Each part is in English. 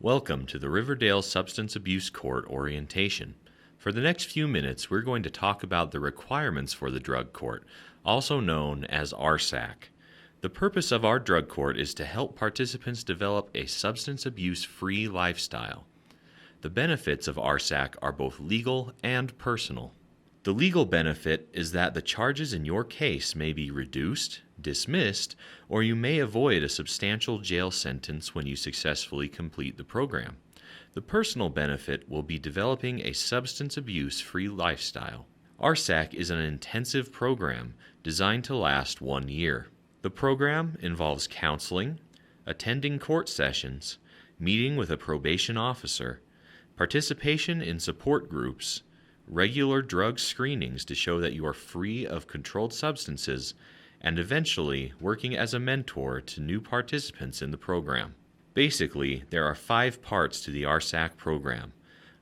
Welcome to the Riverdale Substance Abuse Court Orientation. For the next few minutes, we're going to talk about the requirements for the drug court, also known as RSAC. The purpose of our drug court is to help participants develop a substance abuse-free lifestyle. The benefits of RSAC are both legal and personal. The legal benefit is that the charges in your case may be reduced, dismissed, or you may avoid a substantial jail sentence when you successfully complete the program. The personal benefit will be developing a substance abuse-free lifestyle. RSAC is an intensive program designed to last 1 year. The program involves counseling, attending court sessions, meeting with a probation officer, participation in support groups, regular drug screenings to show that you are free of controlled substances, and eventually working as a mentor to new participants in the program. Basically, there are 5 parts to the RSAC program.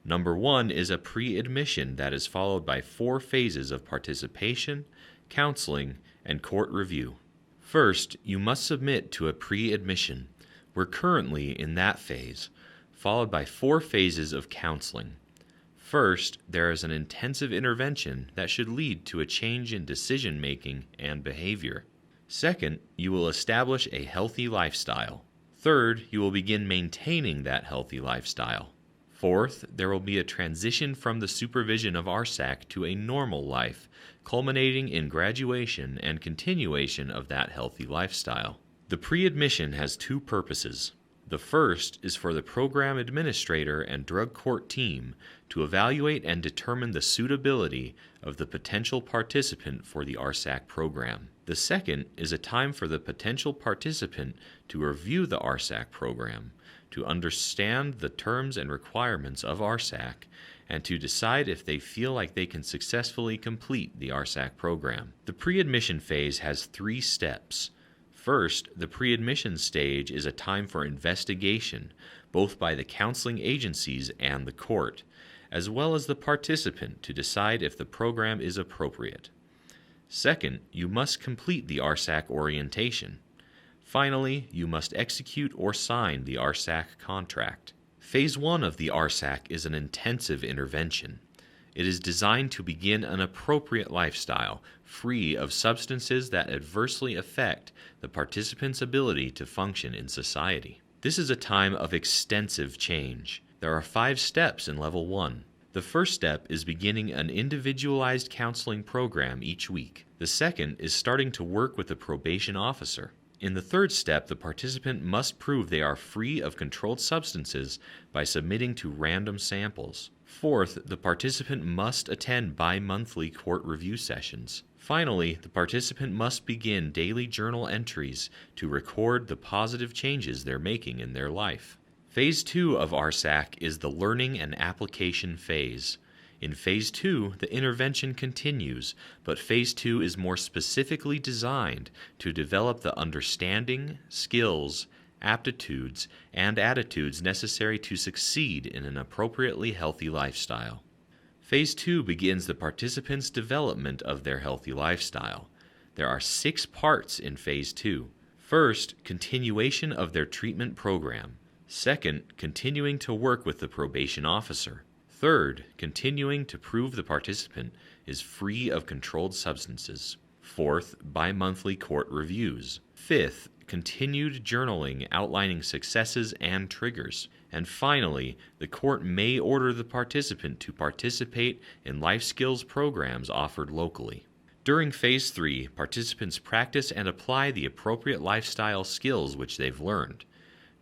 Number 1 is a pre-admission that is followed by 4 phases of participation, counseling, and court review. First, you must submit to a pre-admission. We're currently in that phase, followed by 4 phases of counseling. First, there is an intensive intervention that should lead to a change in decision-making and behavior. Second, you will establish a healthy lifestyle. Third, you will begin maintaining that healthy lifestyle. Fourth, there will be a transition from the supervision of RSAC to a normal life, culminating in graduation and continuation of that healthy lifestyle. The pre-admission has 2 purposes. The first is for the program administrator and drug court team to evaluate and determine the suitability of the potential participant for the RSAC program. The second is a time for the potential participant to review the RSAC program, to understand the terms and requirements of RSAC, and to decide if they feel like they can successfully complete the RSAC program. The pre-admission phase has 3 steps. First, the pre-admission stage is a time for investigation, both by the counseling agencies and the court, as well as the participant to decide if the program is appropriate. Second, you must complete the RSAC orientation. Finally, you must execute or sign the RSAC contract. Phase 1 of the RSAC is an intensive intervention. It is designed to begin an appropriate lifestyle, free of substances that adversely affect the participant's ability to function in society. This is a time of extensive change. There are 5 steps in Level 1. The first step is beginning an individualized counseling program each week. The second is starting to work with the probation officer. In the third step, the participant must prove they are free of controlled substances by submitting to random samples. Fourth, the participant must attend bi-monthly court review sessions. Finally, the participant must begin daily journal entries to record the positive changes they're making in their life. Phase 2 of RSAC is the learning and application phase. In Phase 2, the intervention continues, but Phase 2 is more specifically designed to develop the understanding, skills, aptitudes, and attitudes necessary to succeed in an appropriately healthy lifestyle. Phase 2 begins the participants' development of their healthy lifestyle. There are 6 parts in Phase 2. First, continuation of their treatment program. Second, continuing to work with the probation officer. Third, continuing to prove the participant is free of controlled substances. Fourth, bi-monthly court reviews. Fifth, continued journaling outlining successes and triggers. And finally, the court may order the participant to participate in life skills programs offered locally. During Phase 3, participants practice and apply the appropriate lifestyle skills which they've learned.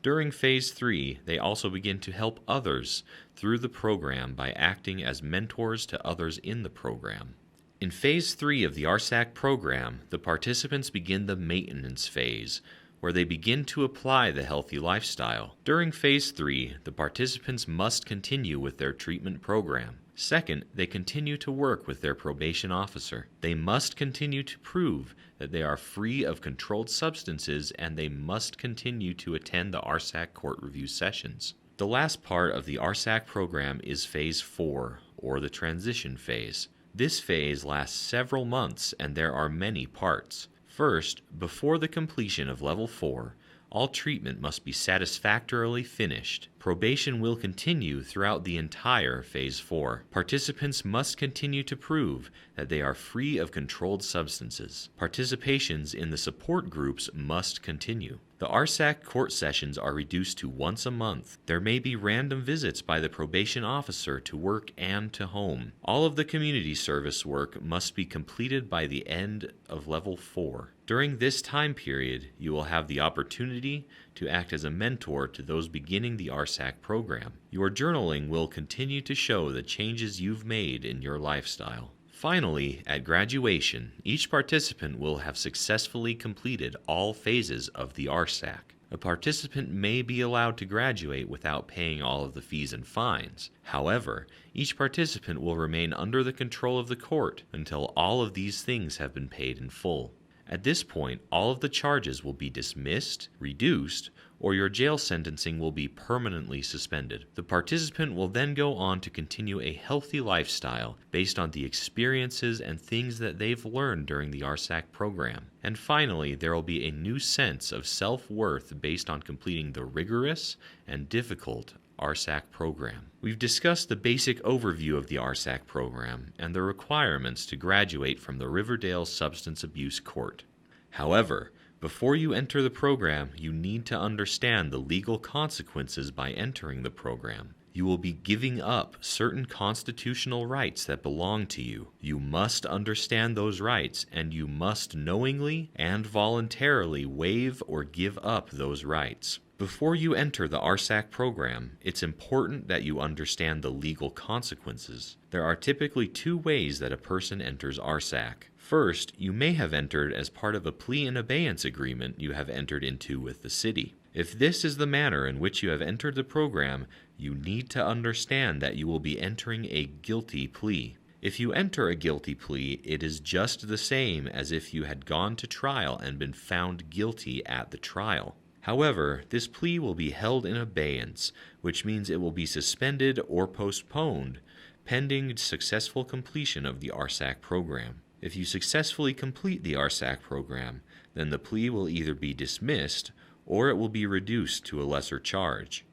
During Phase 3, they also begin to help others through the program by acting as mentors to others in the program. In Phase 3 of the RSAC program, the participants begin the maintenance phase, where they begin to apply the healthy lifestyle. During Phase 3, the participants must continue with their treatment program. Second, they continue to work with their probation officer. They must continue to prove that they are free of controlled substances, and they must continue to attend the RSAC court review sessions. The last part of the RSAC program is Phase 4, or the transition phase. This phase lasts several months, and there are many parts. First, before the completion of Level 4, all treatment must be satisfactorily finished. Probation will continue throughout the entire Phase 4. Participants must continue to prove that they are free of controlled substances. Participations in the support groups must continue. The RSAC court sessions are reduced to once a month. There may be random visits by the probation officer to work and to home. All of the community service work must be completed by the end of Level 4. During this time period, you will have the opportunity to act as a mentor to those beginning the RSAC program. Your journaling will continue to show the changes you've made in your lifestyle. Finally, at graduation, each participant will have successfully completed all phases of the RSAC. A participant may be allowed to graduate without paying all of the fees and fines. However, each participant will remain under the control of the court until all of these things have been paid in full. At this point, all of the charges will be dismissed, reduced, or your jail sentencing will be permanently suspended. The participant will then go on to continue a healthy lifestyle based on the experiences and things that they've learned during the RSAC program. And finally, there will be a new sense of self-worth based on completing the rigorous and difficult RSAC program. We've discussed the basic overview of the RSAC program and the requirements to graduate from the Riverdale Substance Abuse Court. However, before you enter the program, you need to understand the legal consequences by entering the program. You will be giving up certain constitutional rights that belong to you. You must understand those rights, and you must knowingly and voluntarily waive or give up those rights. Before you enter the RSAC program, it's important that you understand the legal consequences. There are typically two ways that a person enters RSAC. First, you may have entered as part of a plea and abeyance agreement you have entered into with the city. If this is the manner in which you have entered the program, you need to understand that you will be entering a guilty plea. If you enter a guilty plea, it is just the same as if you had gone to trial and been found guilty at the trial. However, this plea will be held in abeyance, which means it will be suspended or postponed, pending successful completion of the RSAC program. If you successfully complete the RSAC program, then the plea will either be dismissed or it will be reduced to a lesser charge.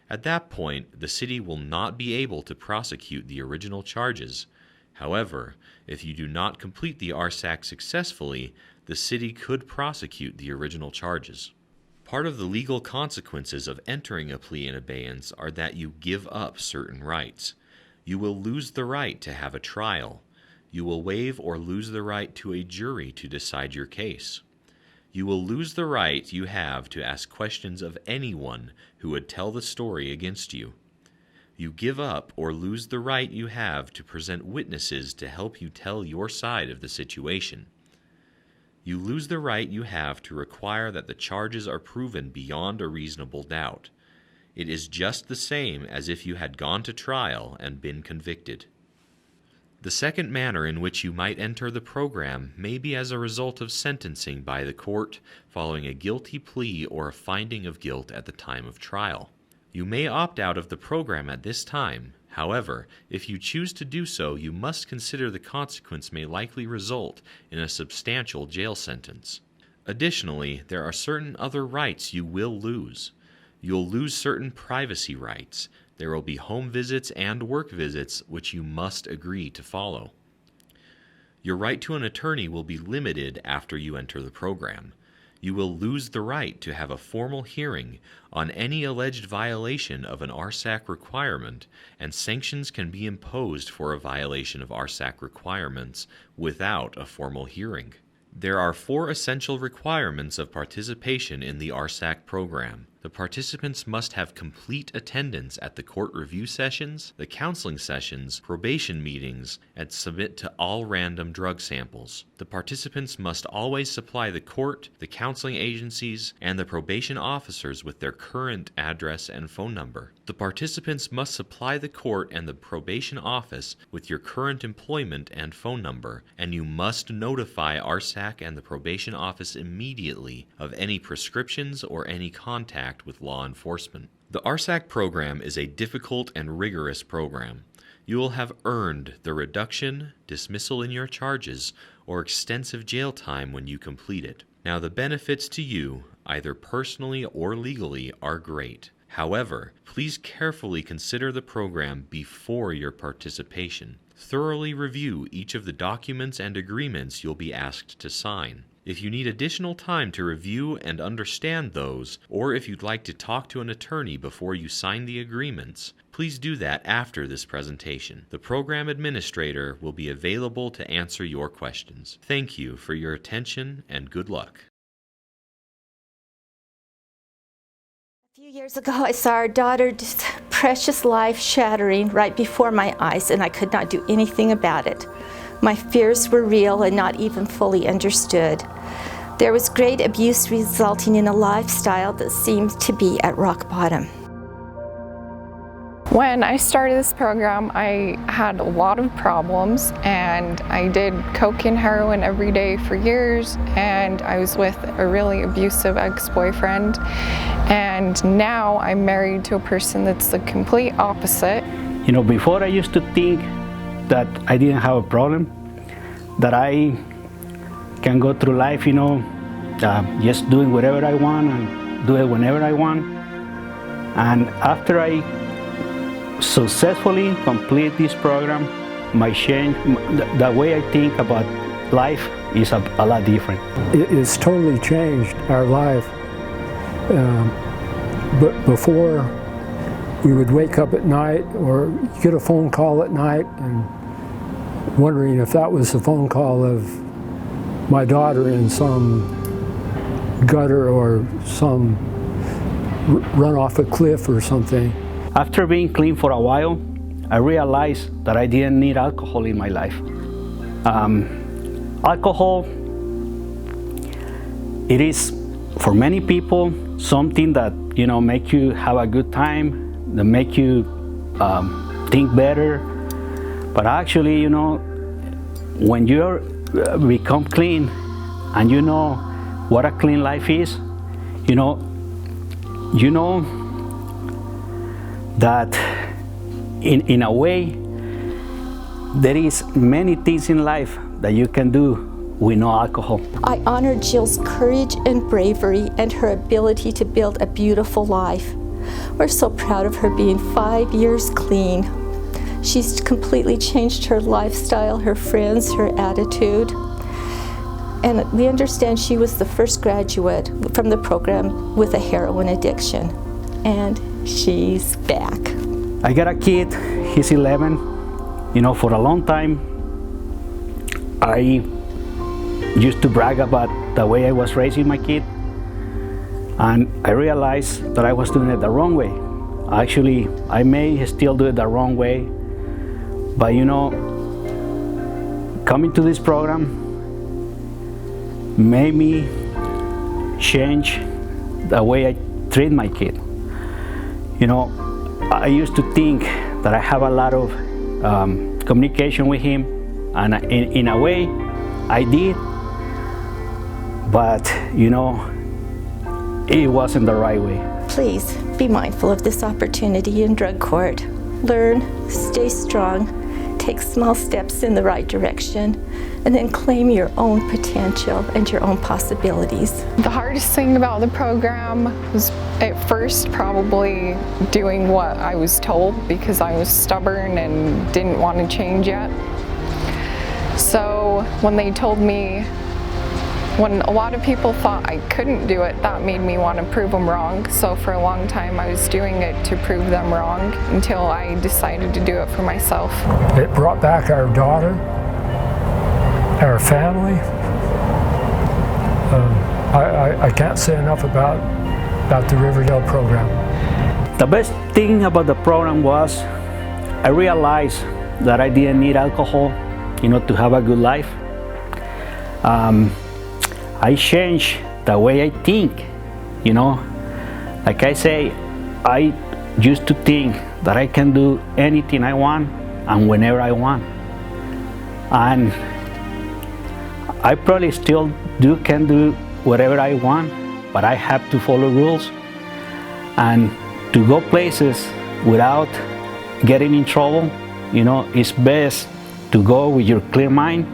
At that point, the city will not be able to prosecute the original charges. However, if you do not complete the RSAC successfully, the city could prosecute the original charges. Part of the legal consequences of entering a plea in abeyance are that you give up certain rights. You will lose the right to have a trial. You will waive or lose the right to a jury to decide your case. You will lose the right you have to ask questions of anyone who would tell the story against you. You give up or lose the right you have to present witnesses to help you tell your side of the situation. You lose the right you have to require that the charges are proven beyond a reasonable doubt. It is just the same as if you had gone to trial and been convicted. The second manner in which you might enter the program may be as a result of sentencing by the court following a guilty plea or a finding of guilt at the time of trial. You may opt out of the program at this time. However, if you choose to do so, you must consider the consequence may likely result in a substantial jail sentence. Additionally, there are certain other rights you will lose. You'll lose certain privacy rights. There will be home visits and work visits which you must agree to follow. Your right to an attorney will be limited after you enter the program. You will lose the right to have a formal hearing on any alleged violation of an RSAC requirement, and sanctions can be imposed for a violation of RSAC requirements without a formal hearing. There are 4 essential requirements of participation in the RSAC program. The participants must have complete attendance at the court review sessions, the counseling sessions, probation meetings, and submit to all random drug samples. The participants must always supply the court, the counseling agencies, and the probation officers with their current address and phone number. The participants must supply the court and the probation office with your current employment and phone number, and you must notify RSAC and the probation office immediately of any prescriptions or any contact with law enforcement. The RSAC program is a difficult and rigorous program. You will have earned the reduction, dismissal in your charges, or extensive jail time when you complete it. Now, the benefits to you, either personally or legally, are great. However, please carefully consider the program before your participation. Thoroughly review each of the documents and agreements you'll be asked to sign. If you need additional time to review and understand those, or if you'd like to talk to an attorney before you sign the agreements, please do that after this presentation. The program administrator will be available to answer your questions. Thank you for your attention and good luck. A few years ago, I saw our daughter's precious life shattering right before my eyes, and I could not do anything about it. My fears were real and not even fully understood. There was great abuse resulting in a lifestyle that seemed to be at rock bottom. When I started this program, I had a lot of problems, and I did coke and heroin every day for years, and I was with a really abusive ex-boyfriend, and now I'm married to a person that's the complete opposite. You know, before I used to think that I didn't have a problem, that I can go through life, you know, just doing whatever I want and do it whenever I want. And after I successfully complete this program, my change, the way I think about life is a lot different. It's totally changed our life. But before, we would wake up at night or get a phone call at night and wondering if that was the phone call of my daughter in some gutter or some run off a cliff or something. After being clean for a while, I realized that I didn't need alcohol in my life. Alcohol, it is for many people something that, you know, make you have a good time, that make you think better. But actually, you know, when you become clean and you know what a clean life is, you know that in a way there is many things in life that you can do with no alcohol. I honor Jill's courage and bravery and her ability to build a beautiful life. We're so proud of her being 5 years clean. She's completely changed her lifestyle, her friends, her attitude. And we understand she was the first graduate from the program with a heroin addiction. And she's back. I got a kid, he's 11. You know, for a long time, I used to brag about the way I was raising my kid. And I realized that I was doing it the wrong way. Actually, I may still do it the wrong way. But you know, coming to this program made me change the way I treat my kid. You know, I used to think that I have a lot of communication with him, and in a way, I did, but you know, it wasn't the right way. Please be mindful of this opportunity in drug court. Learn, stay strong, take small steps in the right direction, and then claim your own potential and your own possibilities. The hardest thing about the program was at first probably doing what I was told, because I was stubborn and didn't want to change yet. So when they told me, when a lot of people thought I couldn't do it, that made me want to prove them wrong. So for a long time I was doing it to prove them wrong until I decided to do it for myself. It brought back our daughter, our family. I can't say enough about the Riverdale program. The best thing about the program was I realized that I didn't need alcohol, you know, to have a good life. I changed the way I think, you know. Like I say, I used to think that I can do anything I want and whenever I want. And I probably still can do whatever I want, but I have to follow rules. And to go places without getting in trouble, you know, it's best to go with your clear mind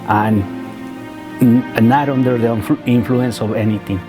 and not under the influence of anything.